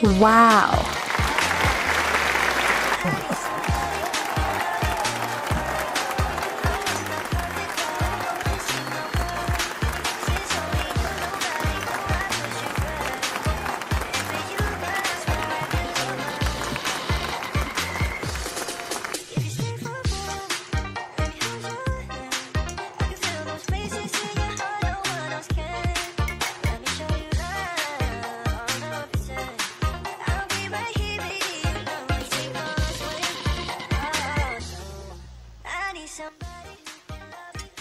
Wow!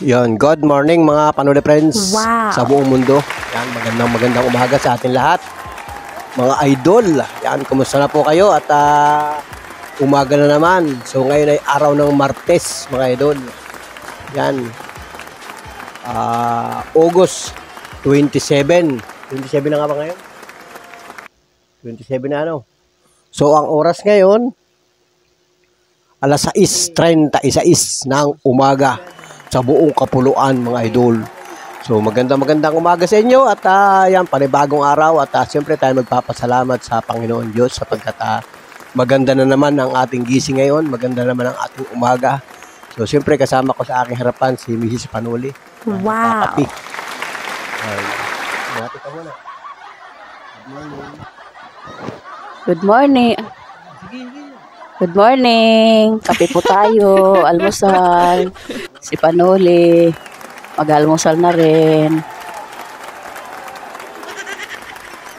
Yon, good morning mga Panuli friends. Wow. Sa buong mundo. Yan, magandang umaga sa atin lahat. Mga idol, yan, kumusta na po kayo? At umaga na naman. So ngayon ay araw ng Martes, mga idol. Yan. August 27. 27 na nga ba ngayon? 27 na ano? So ang oras ngayon, alas 6:36 ng umaga. Sa buong kapuluan mga idol. So magandang umaga sa inyo at yan, panibagong araw at siyempre tayo magpapasalamat sa Panginoon Diyos sapagkat maganda na naman ang ating gising ngayon, maganda naman ang ating umaga. So siyempre kasama ko sa aking harapan si Mrs. Panuli. Wow! Mati ka muna. Good morning. Good morning. Kape po tayo. Almusal. Si Panuli. Mag-almusal na rin.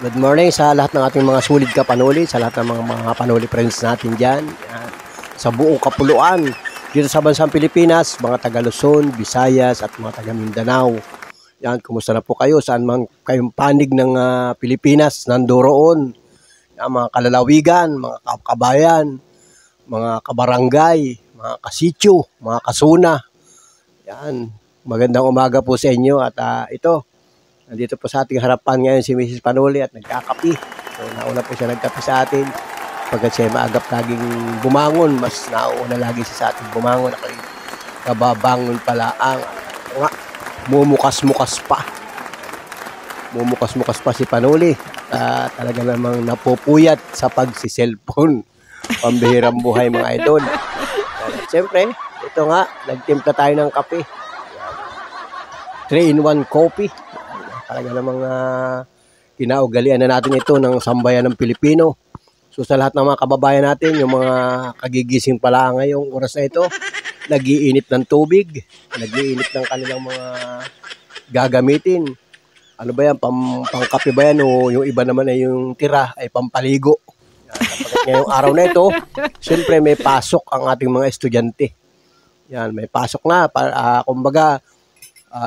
Good morning sa lahat ng ating mga sulit ka Panuli, sa lahat ng mga Panuli friends natin dyan. Yan. Sa buong kapuluan. Dito sa bansang Pilipinas, mga taga Luzon, Visayas at mga taga Mindanao. Yan, kumusta na po kayo? Saan man kayong panig ng Pilipinas, nandoroon. Yan, mga kalalawigan, mga kabayan, mga kabarangay, mga kasityo, mga kasuna. Yan, magandang umaga po sa inyo at ito, nandito po sa ating harapan ngayon si Mrs. Panuli at nagkakapi. So nauna po siya nagkapi sa atin. Pagkat siya maagap laging bumangon, mas nauna lagi siya sa ating bumangon. Ako kababangon pala ang mumukas-mukas pa. Mumukas-mukas pa si Panuli. At talaga namang napupuyat sa pagsi-cellphone. Pambihirang buhay mga idol. Siyempre, ito nga, nagtimpla tayo ng kape. 3-in-1 coffee. Talaga namang kinaugalian na natin ito ng sambayan ng Pilipino. So sa lahat ng mga kababayan natin, yung mga kagigising pala ngayong oras na ito, nag-iinit ng tubig, nag-iinit ng kanilang mga gagamitin. Ano ba yan, pangkape ba yan o yung iba naman ay yung tira ay pampaligo. Ngayong araw na ito, siyempre may pasok ang ating mga estudyante. Yan, may pasok na. Kumbaga,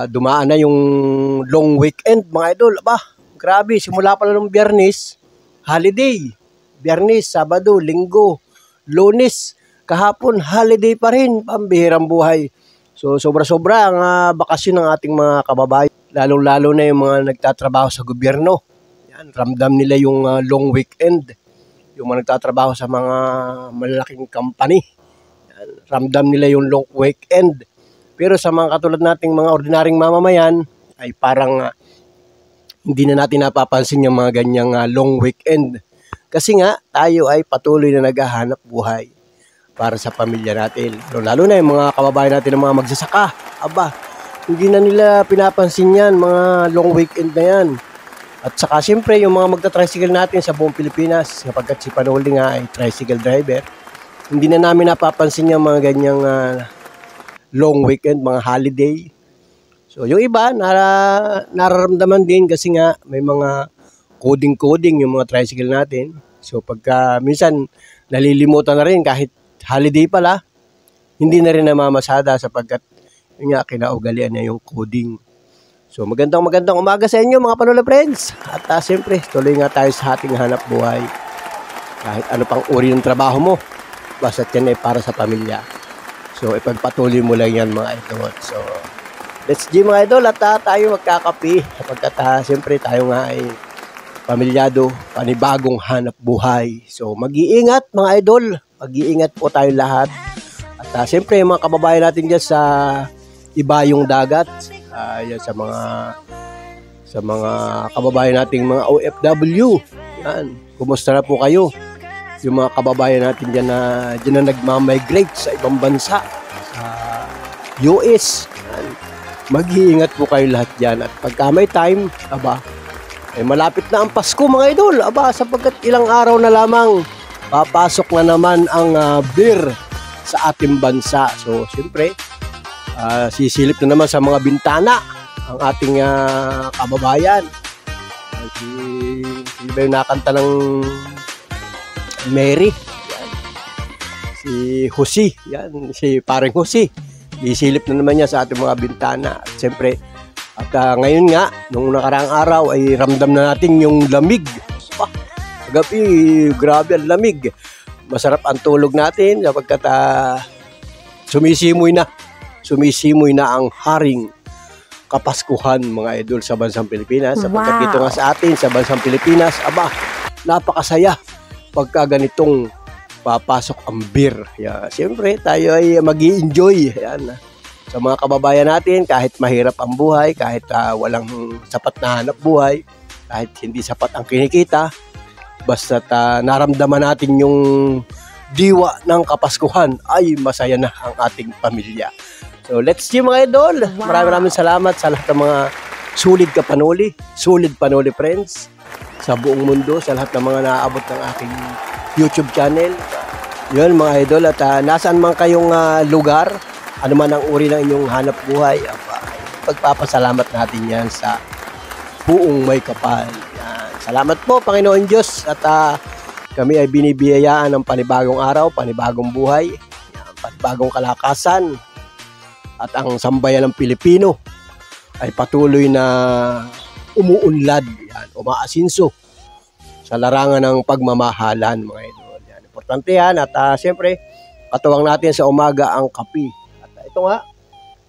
dumaan na yung long weekend, mga idol. Aba, grabe, simula pala ng Biyernes, holiday. Biyernes, Sabado, Linggo, Lunes, kahapon, holiday pa rin. Pambihirang buhay. So, sobra-sobra ang bakasyon ng ating mga kababayan. Lalong-lalo na yung mga nagtatrabaho sa gobyerno. Yan, ramdam nila yung long weekend. Yung mga nagtatrabaho sa mga malalaking company, ramdam nila yung long weekend. Pero sa mga katulad nating mga ordinaryong mamamayan, ay parang hindi na natin napapansin yung mga ganyang long weekend. Kasi nga, tayo ay patuloy na naghahanap buhay para sa pamilya natin. Lalo na yung mga kababayan natin ng mga magsasaka. Aba, hindi na nila pinapansin yan, mga long weekend na yan. At saka siyempre yung mga magta-tricycle natin sa buong Pilipinas, kapag si Panuli nga ay tricycle driver, hindi na namin napapansin yung mga ganyang long weekend, mga holiday. So yung iba, nararamdaman din kasi nga may mga coding yung mga tricycle natin. So pagka minsan nalilimutan na rin kahit holiday pala, hindi na rin namamasada sapagkat yun nga kinaugalian na yung coding. So magandang umaga sa inyo mga Panuli friends. At siyempre, tuloy nga tayo sa ating hanap buhay. Kahit ano pang uri ng trabaho mo, basta't yan ay para sa pamilya. So ipagpatuloy mo lang yan mga idol. So let's go mga idol at tayo magkakapi. Sapagkat siyempre tayo nga ay pamilyado, panibagong hanap buhay. So mag-iingat mga idol. Mag-iingat po tayo lahat. At siyempre mga kababayan natin dyan sa ibayong dagat. Yan sa mga kababayan nating mga OFW. Yan. Kumusta na po kayo? Yung mga kababayan natin dyan na nagmamigrate sa ibang bansa, sa US. Yan. Mag-iingat po kayo lahat dyan. At pagka may time, malapit na ang Pasko mga idol. Sapagkat ilang araw na lamang, papasok na naman ang beer sa ating bansa. So, siyempre, sisilip na naman sa mga bintana ang ating kababayan. Si ba yung nakanta ng Mary? Yan. Si Jose. Yan. Si pareng Jose. Isilip na naman niya sa ating mga bintana. At siyempre, ngayon nga, nung nakaraang araw ay ramdam na natin yung lamig. Gabi, grabe ang lamig. Masarap ang tulog natin sapagkat sumisimoy na ang haring Kapaskuhan mga idol sa bansang Pilipinas. Sapagkat dito nga sa atin sa bansang Pilipinas, napakasaya pagka ganitong papasok ang beer. Siyempre tayo ay mag-i-enjoy sa mga kababayan natin kahit mahirap ang buhay, kahit walang sapat na hanap buhay, kahit hindi sapat ang kinikita, basta naramdaman natin yung diwa ng Kapaskuhan ay masaya na ang ating pamilya. So let's see mga idol. Maraming salamat sa lahat ng mga solid Panoli friends sa buong mundo, sa lahat ng mga naaabot ng aking YouTube channel. Yun mga idol, at nasaan man kayong lugar, ano man ang uri ng inyong hanap buhay, pagpapasalamat natin yan sa buong may kapal. Yan. Salamat po Panginoon Diyos, at kami ay binibiyayaan ng panibagong araw, panibagong buhay, panibagong kalakasan. At ang sambayan ng Pilipino ay patuloy na umuunlad, umaasinso sa larangan ng pagmamahalan mga idol. Importante yan, at siyempre katuwang natin sa umaga ang kape. At ito nga,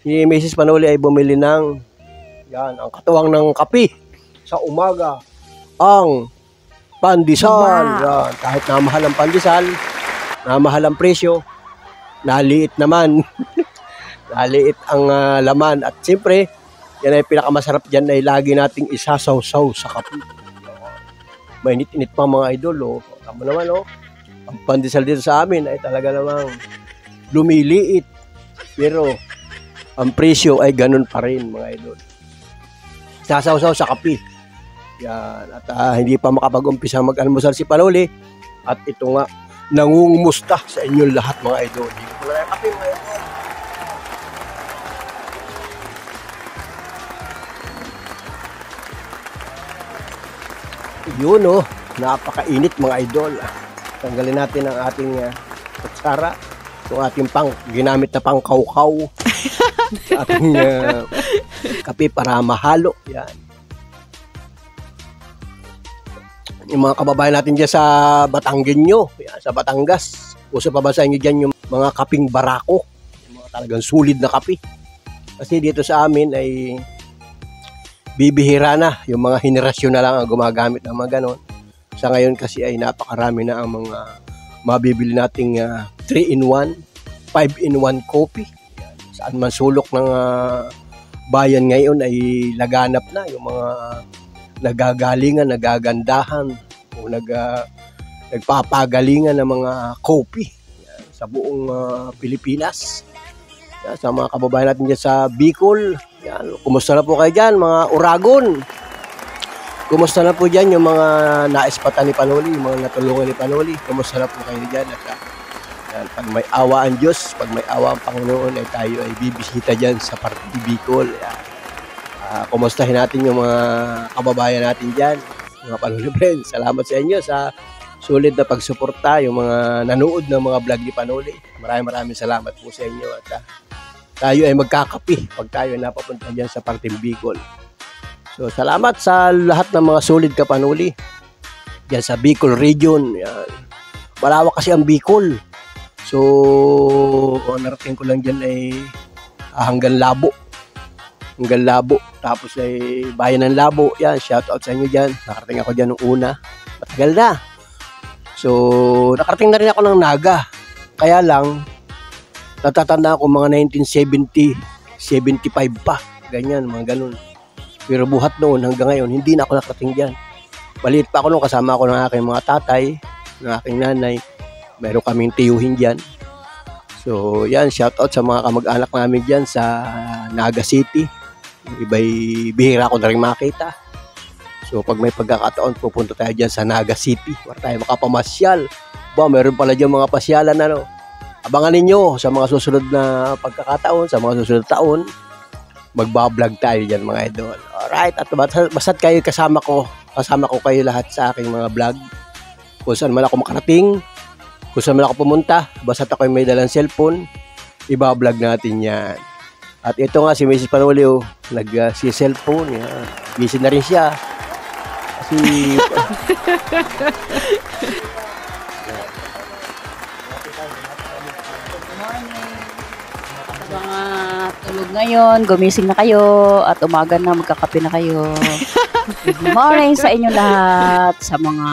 si Mrs. Panoli ay bumili ng ang katuwang ng kape sa umaga, ang pandesal. Yan. Kahit namahal ang pandesal, namahal ang presyo, naliit naman. Naliit ang laman. At siyempre, yan ay pinakamasarap dyan ay lagi nating isasaw-saw sa kape. Mainit-init pa mga idol. Tama naman, ang pandesal dito sa amin ay talaga namang lumiliit. Pero ang presyo ay ganun pa rin mga idol. Isasaw-saw sa kape. Yan. At hindi pa makapag-umpisa mag-almusal si Panoli. At ito nga, nangungumusta sa inyo lahat mga idol. Hindi ko na kape mga idol. Yun napakainit mga idol. Tanggalin natin ang ating kutsara, yung ating ginamit na pang kaukaw sa ating kape para mahalo. Yan. Yung mga kababayan natin dyan sa Batanggenyo, sa Batangas, uso pa ba sa inyo dyan yung mga kaping barako, yung mga talagang sulit na kape. Kasi dito sa amin ay bibihira na, yung mga henerasyon na lang ang gumagamit ng mga ganon. Sa ngayon kasi ay napakarami na ang mga mabibili nating 3-in-1, 5-in-1 coffee. Saan man sulok ng bayan ngayon ay laganap na yung mga nagagalingan, nagagandahan o nagpapagalingan ng mga coffee sa buong Pilipinas. Sa mga kababayan natin dyan sa Bicol, kumusta na po kayo dyan mga Uragon? Kumusta na po dyan yung mga naispatan ni Panoli, yung mga natulungan ni Panoli? Kumusta na po kayo dyan? At pag may awa ang Diyos, pag may awa ang Panginoon, ay tayo ay bibisita dyan sa parte ni Bicol. Kumustahin natin yung mga kababayan natin dyan, mga Panoli friends. Salamat sa inyo sa sulit na pagsuporta, yung mga nanood ng mga vlog ni Panoli. Maraming salamat po sa inyo. At tayo ay magkakapi pag tayo ay napapunta dyan sa parteng Bicol. So, salamat sa lahat ng mga solid kapanuli dyan sa Bicol region. Yan. Malawak kasi ang Bicol. So, narating ko lang dyan ay hanggang Labo. Hanggang Labo. Tapos ay bayan ng Labo. Yan, shout out sa inyo dyan. Nakarating ako dyan nung una. Matagal na. So, nakarating na rin ako ng Naga. Kaya lang, natatanda ako mga 1970, 75 pa. Ganyan, mga ganun. Pero buhat noon hanggang ngayon, hindi na ako nakarating dyan. Maliit pa ako nung kasama ako ng aking mga tatay, ng aking nanay. Meron kaming tiyuhin dyan. So, yan, shoutout sa mga kamag-anak namin dyan sa Naga City. Iba'y bihira ko na rin makita. So, pag may pagkakataon, pupunta tayo dyan sa Naga City para tayo makapamasyal. Meron pala dyan mga pasyalan, ano. Abangan ninyo sa mga susunod na pagkakataon, sa mga susunod taon. Magbablog tayo dyan, mga idol. Alright, at basta't kayo kasama ko kayo lahat sa aking mga vlog. Kung saan man ako makarating, kung saan man ako pumunta, basta't ako may dalang cellphone, ibablog natin yan. At ito nga si Mrs. Panuli, nag-cellphone. Busy na rin siya. Kasi... Mga tulog ngayon, gumising na kayo at umaga na magkakape na kayo. Good morning sa inyo lahat, sa mga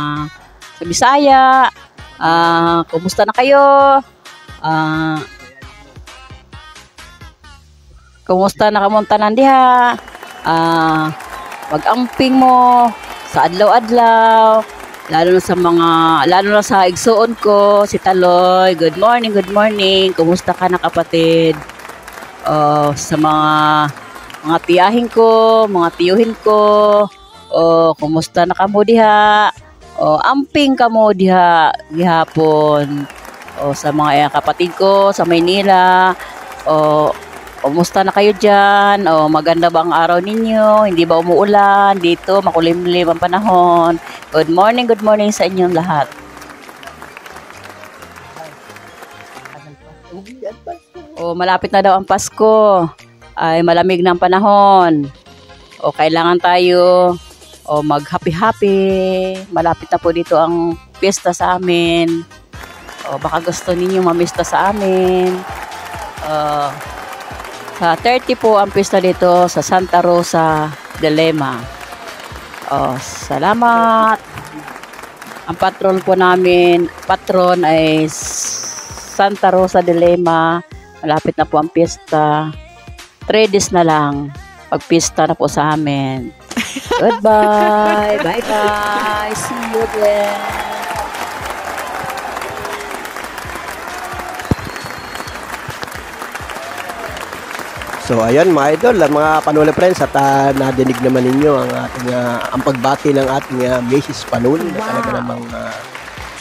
sa Bisaya. Kumusta na kayo? Kumusta na kamuntanan diha? Mag-amping mo sa adlaw-adlaw. Lalo na sa igsuon ko, si Taloy. Good morning. Kumusta ka na, kapatid? Sa mga tiyahin ko, mga tiyuhin ko, kumusta na kamo diha? Amping kamo diha gihapon. Sa mga kapatid ko sa Maynila, kumusta na kayo dyan? Maganda ba ang araw ninyo? Hindi ba umuulan? Dito, makulimlim ang panahon. Good morning sa inyong lahat. Malapit na daw ang Pasko. Ay, malamig na ang panahon. Kailangan tayo mag-happy. Malapit na po dito ang piyesta sa amin. Baka gusto ninyo mamista sa amin. Sa 30 po ang pista dito sa Santa Rosa de Lima. Salamat. Ang patron ay Santa Rosa de Lima. Malapit na po ang pista. 3 days na lang. Pagpista na po sa amin. Goodbye. Bye-bye. See you again. So ayan mga idol, mga Panuli friends, at nadinig naman ninyo ang pagbati ng ating Mrs. Panuli na talaga namang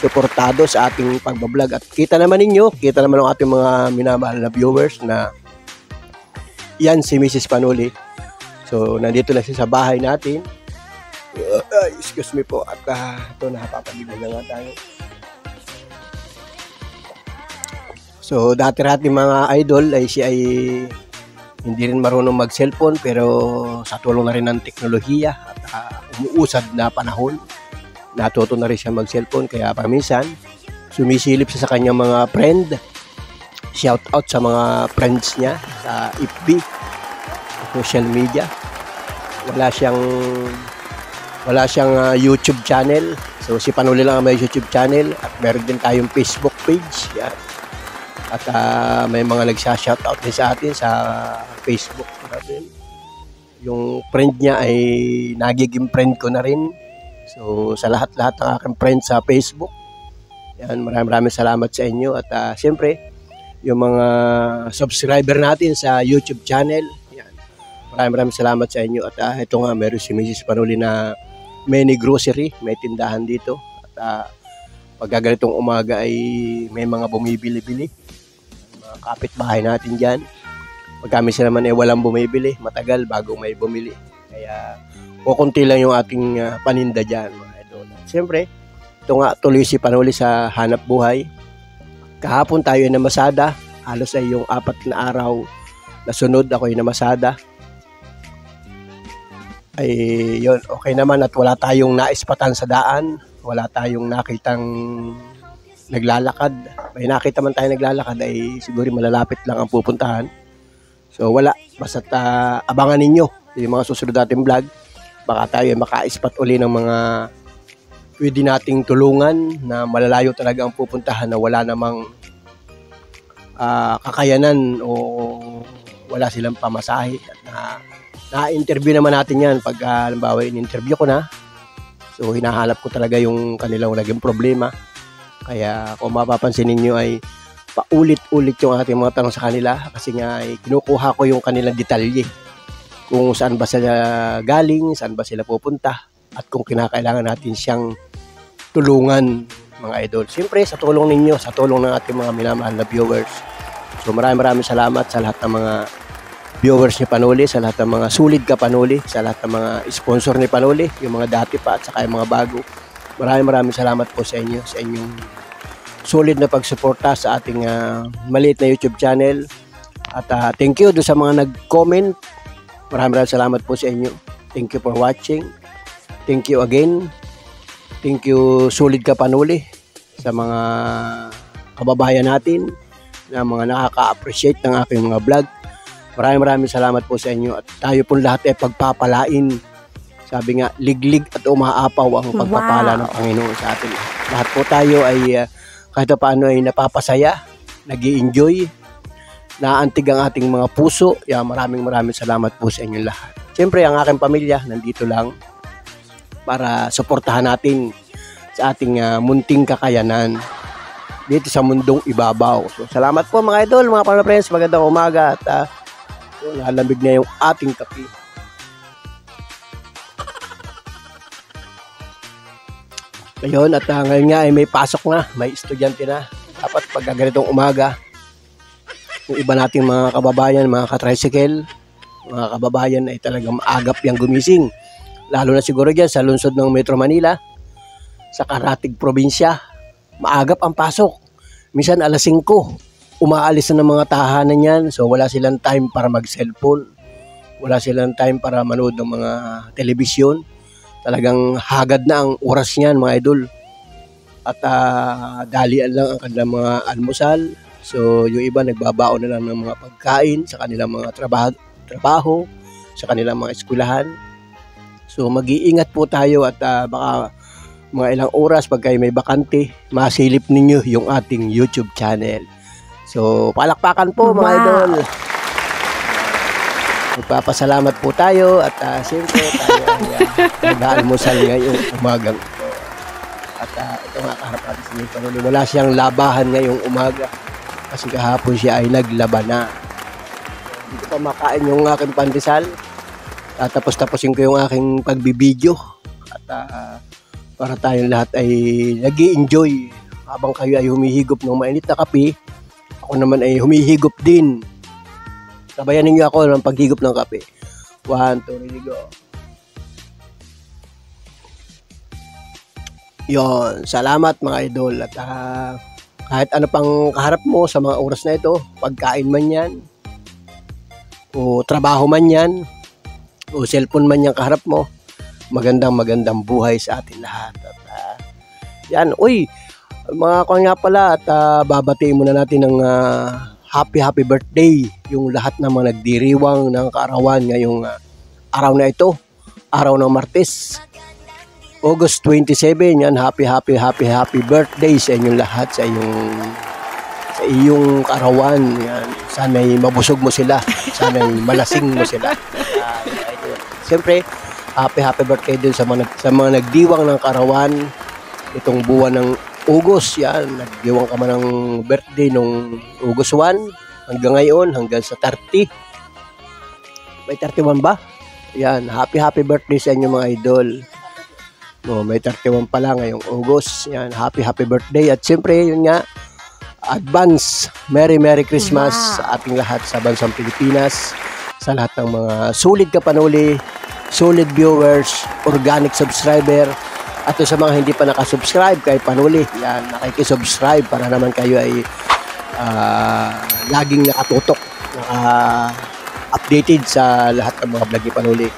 suportado sa ating pagbablog. At kita naman ng ating mga minamahal na viewers na yan si Mrs. Panuli. So nandito na siya sa bahay natin. Excuse me po, at ito nakapapaliban na nga tayo. So dati-rati mga idol ay siya ay hindi rin marunong mag-cellphone, pero sa tulong na rin ng teknolohiya at umuusad na panahon, natuto na rin siya mag-cellphone. Kaya paminsan, sumisilip siya sa kanyang mga friend. Shout out sa mga friends niya sa FB, social media. Wala siyang YouTube channel. So si Panuli lang ang may YouTube channel, at meron din tayong Facebook page. Yan. At may mga nagsha-shoutout din sa atin sa Facebook natin. Yung friend niya ay nagiging friend ko na rin. So sa lahat-lahat ng aking friends sa Facebook, yan, maraming salamat sa inyo. At siyempre, yung mga subscriber natin sa YouTube channel, yan, maraming salamat sa inyo. At ito nga, meron si Mrs. Panuli na mini grocery, may tindahan dito. At pagkaganitong umaga ay may mga bumibili-bili. Kapitbahay natin dyan. Pag kami sila naman ay walang bumibili, matagal bago may bumili. Kaya kukunti lang yung ating paninda dyan, mga idol. Siyempre, ito nga, tuloy si Panuli sa hanap buhay. Kahapon tayo ay namasada. Halos ay yung 4 na araw na sunod ako ay namasada. Ay yun, okay naman, at wala tayong naispatan sa daan. Wala tayong nakitang naglalakad. May nakita man tayo naglalakad, ay siguro malalapit lang ang pupuntahan. So wala, basta't abangan ninyo yung mga susunod nating vlog. Baka tayo maka-spot uli ng mga pwede nating tulungan na malalayo talaga ang pupuntahan, na wala namang kakayanan o wala silang pamasahe. At na-interview naman natin yan pag halimbawa in-interview ko na, So hinahanap ko talaga yung kanilang naging problema. Kaya kung mapapansin ninyo ay paulit-ulit yung ating mga tanong sa kanila kasi nga ay kinukuha ko yung kanilang detalye. Kung saan ba sila galing, saan ba sila pupunta, at kung kinakailangan natin siyang tulungan, mga idol. Siyempre sa tulong ninyo, sa tulong ng ating mga minamahal na viewers. So maraming salamat sa lahat ng mga viewers ni Panuli, sa lahat ng mga sulit ka Panuli, sa lahat ng mga sponsor ni Panuli, yung mga dati pa at saka yung mga bago. Maraming salamat po sa inyo, sa inyong solid na pagsuporta sa ating maliit na YouTube channel. At thank you do sa mga nag-comment. Maraming salamat po sa inyo. Thank you for watching. Thank you again. Thank you solid ka Panuli sa mga kababayan natin na mga nakaka-appreciate ng aking mga vlog. Maraming salamat po sa inyo at tayo po lahat ay pagpapalain. Sabi nga, liglig at umaapaw ang pagpapala ng Panginoon sa atin. Lahat po tayo ay kahit paano ay napapasaya, nag-i-enjoy, naantig ang ating mga puso. Maraming salamat po sa inyo lahat. Siyempre, ang aking pamilya nandito lang para suportahan natin sa ating munting kakayanan dito sa mundong ibabaw. So, salamat po mga idol, mga pala-friends. Magandang umaga at nalamig na yung ating kape. Ngayon at ngayon nga ay may pasok na, may estudyante na. Dapat pag ganitong umaga, yung iba nating mga kababayan, mga ka-tricycle, mga kababayan ay talagang maagap yung gumising. Lalo na siguro dyan sa lungsod ng Metro Manila, sa Karatig Probinsya, maagap ang pasok. Minsan alas 5, umaalis na ng mga tahanan yan. So wala silang time para mag-cellphone. Wala silang time para manood ng mga telebisyon. Talagang hagad na ang oras niyan mga idol. At dalian lang ang kanilang mga almusal. So yung iba nagbabaon na lang ng mga pagkain sa kanilang mga trabaho, sa kanilang mga eskwelahan. So mag-iingat po tayo at baka mga ilang oras pag kayo may bakante, masilip ninyo yung ating YouTube channel. So palakpakan po mga idol. Magpapasalamat po tayo at siyempre tayo ay nag-aalmusal ngayong umagang ito. At ito nga kaharap natin si Panuli. Wala siyang labahan ngayong umaga kasi kahapon siya ay naglaba na. Hindi ko pa makain yung aking pandesal. Tapusin ko yung aking pagbibideo at para tayong lahat ay nag-i-enjoy habang kayo ay humihigop ng mainit na kape. Ako naman ay humihigop din. Sabayan ninyo ako ng paghigop ng kape. 1, 2, ready, go. Yon, salamat mga idol. At kahit ano pang kaharap mo sa mga oras na ito, pagkain man yan, o trabaho man yan, o cellphone man yung kaharap mo, magandang buhay sa atin lahat. At yan, mga kanya pala at babatiin muna natin ng happy birthday yung lahat ng mga nagdiriwang ng kaarawan ngayong araw na ito, araw ng Martes, August 27. Yan, happy birthday sa inyong lahat, sa iyong kaarawan. Yan, sana'y mabusog mo sila, sana'y malasing mo sila. Siyempre, happy birthday din sa mga nagdiwang ng kaarawan itong buwan ng August. Yan, nagdiwang ka man ng birthday nung August 1 hanggang ngayon, hanggang sa 30. May 31 ba? Yan, happy birthday sa inyo mga idol. May 31 pala ngayong August. Yan, happy birthday. At siyempre, yun nga, advance Merry Christmas sa ating lahat sa bansang Pilipinas, sa lahat ng mga sulit ka Panuli, solid viewers, organic subscriber, at sa mga hindi pa nakasubscribe kay Panuli, yan, nakikisubscribe para naman kayo ay laging nakatutok, naka-updated sa lahat ng mga vlog ni Panuli.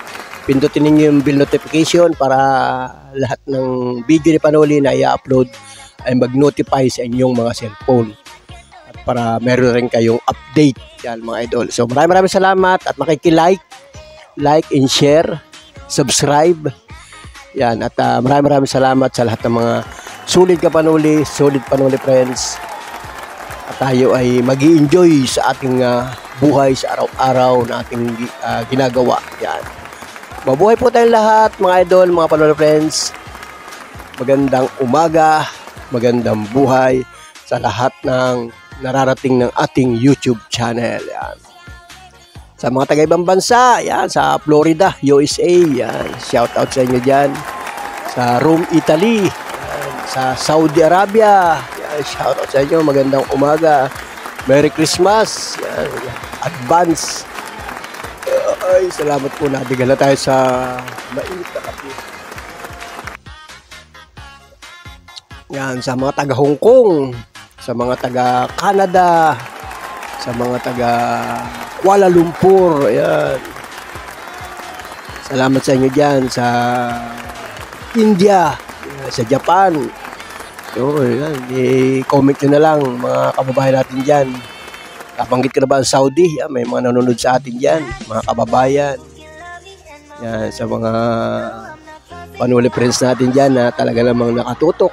Pindutin ninyo yung bell notification para lahat ng video ni Panuli na i-upload ay mag-notify sa inyong mga cellphone. At para meron rin kayong update. Yan mga idol. So maraming salamat at makikilike, like and share, subscribe. Yan, at maraming salamat sa lahat ng mga solid ka Panuli, solid Panuli friends. At tayo ay mag-i-enjoy sa ating buhay sa araw-araw na ating ginagawa. Yan. Mabuhay po tayong lahat mga idol, mga Panuli friends. magandang umaga, magandang buhay sa lahat ng nararating ng ating YouTube channel. Yan. Sa mga taga-ibang bansa, yan, sa Florida, USA, yan, shout out sa inyo dyan. Sa Rome, Italy, yan, sa Saudi Arabia, yan, shout out sa inyo, magandang umaga. Merry Christmas, yan, advance. Ay, salamat po, nabigala tayo sa mainit na kape. Yan, sa mga taga Hong Kong, sa mga taga Canada, sa mga taga Kuala Lumpur, yan. Salamat sa inyo dyan, sa India, sa Japan. Yan, i-comment nyo na lang, mga kababayan natin dyan. Kapanggit ko na ba ang Saudi? Yan, may mga nanonood sa atin dyan, mga kababayan. Yan, sa mga panuli friends natin dyan na talaga namang nakatutok,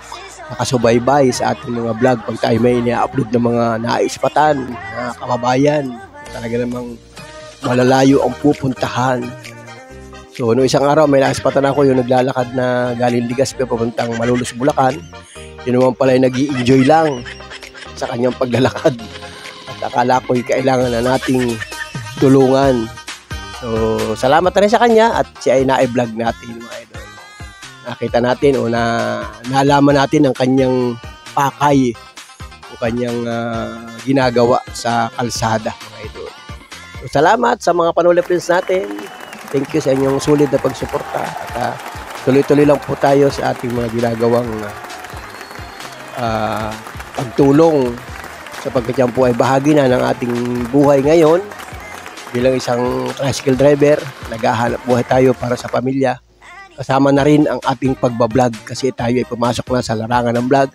nakasubaybay sa ating mga vlog pag tayo may ina-upload ng mga naispatan na kababayan. Talaga namang malalayo ang pupuntahan. So, noong isang araw may naispatan ako yung naglalakad na galing Legazpi papuntang Malolos, Bulacan. Yun naman pala yung nag-i-enjoy lang sa kanyang paglalakad. At akala ko'y kailangan na nating tulungan. So, salamat na rin sa kanya at siya ay na-vlog natin, mga idol. Nakita natin o nalaman natin ang kanyang pakay o kanyang ginagawa sa kalsada, mga idol. So, salamat sa mga panuli friends natin. Thank you sa inyong sulit na pagsuporta at tuloy-tuloy lang po tayo sa ating mga ginagawang pagtulong sapagkat yan po ay bahagi na ng ating buhay ngayon bilang isang tricycle driver. Naghahanap buhay tayo para sa pamilya. Kasama na rin ang ating pagbablog kasi tayo ay pumasok na sa larangan ng vlog.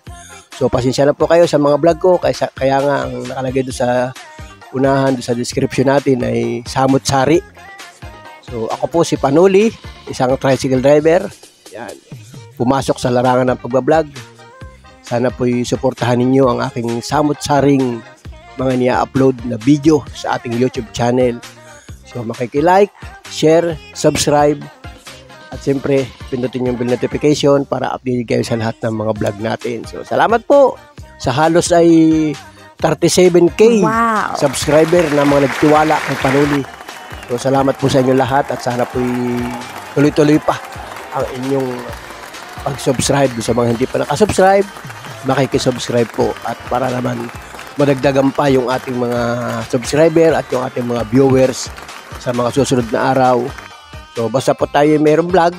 So pasensya na po kayo sa mga vlog ko kaya nga ang nakalagay doon sa unahan, doon sa description natin ay Samut Sari. So ako po si Panuli, isang tricycle driver. Yan. Pumasok sa larangan ng pagbablog. Sana po'y suportahan ninyo ang aking samut-saring mga niya-upload na video sa ating YouTube channel. So makikilike, share, subscribe, at siyempre pindutin yung bell notification para update kayo sa lahat ng mga vlog natin. So salamat po sa halos ay 37K subscriber na mga nagtiwala kay Panuli. So salamat po sa inyo lahat at sana po'y tuloy-tuloy pa ang inyong pag-subscribe. Sa mga hindi pa nakasubscribe, makikisubscribe po at para naman madagdagan pa yung ating mga subscriber at yung ating mga viewers sa mga susunod na araw. So basta po tayo mayroong vlog,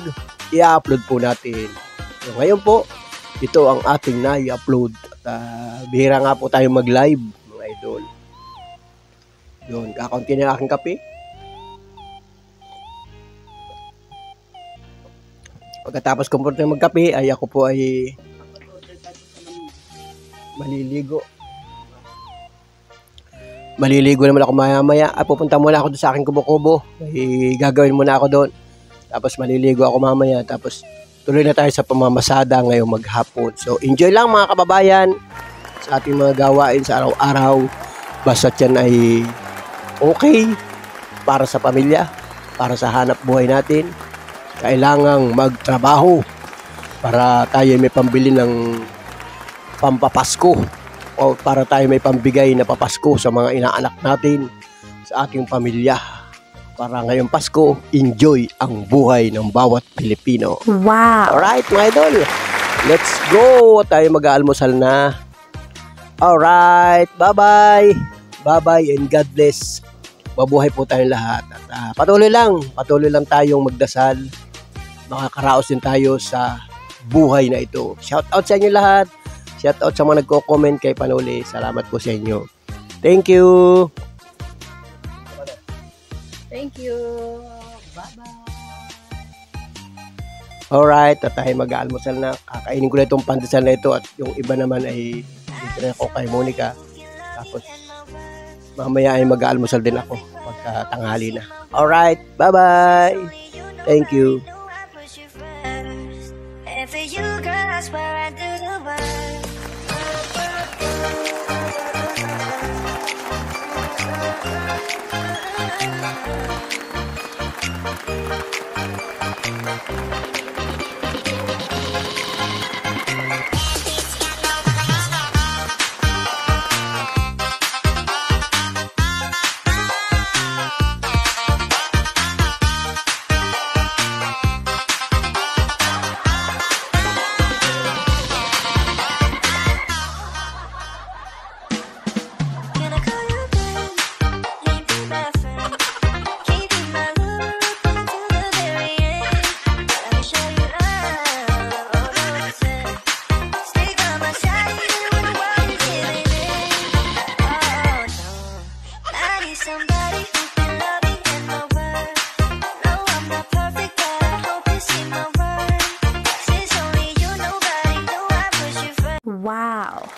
i-upload po natin. So ngayon po, ito ang ating na-upload at bihira nga po tayo mag-live, mga idol. Yun, kakaunti na aking kape. Pagkatapos ko po magkape, ay ako po ay maliligo naman ako maya-maya. Pupunta muna ako doon sa aking kubo-kubo. Gagawin muna ako doon. Tapos maliligo ako mamaya. Tapos tuloy na tayo sa pamamasada ngayong maghapon. So enjoy lang mga kababayan sa ating mga gawain sa araw-araw. Basta yan ay okay para sa pamilya, para sa hanap buhay natin. Kailangang magtrabaho para tayo may pambili ng pampapasko o para tayo may pambigay na papasko sa mga inaanak natin, sa ating pamilya. Para ngayong Pasko, enjoy ang buhay ng bawat Pilipino. Wow! Alright, mga idol. Let's go! Tayo mag-aalmusal na. Alright, bye-bye! Bye-bye and God bless. Mabuhay po tayong lahat. At patuloy lang tayong magdasal. Makakaraos din tayo sa buhay na ito. Shout out sa inyo lahat. Shout out sa mga nagko-comment kay Panuli. Salamat po sa inyo. Thank you. Thank you. Bye-bye. Alright, at tayo mag-aalmusal na. Kakainin ko na itong pandesal na ito at yung iba naman ay dito na ako kay Monica. Tapos mamaya ay mag-aalmusal din ako pagka tanghali na. Alright, bye-bye. Thank you. And for you, girl, I swear I do the work. Wow!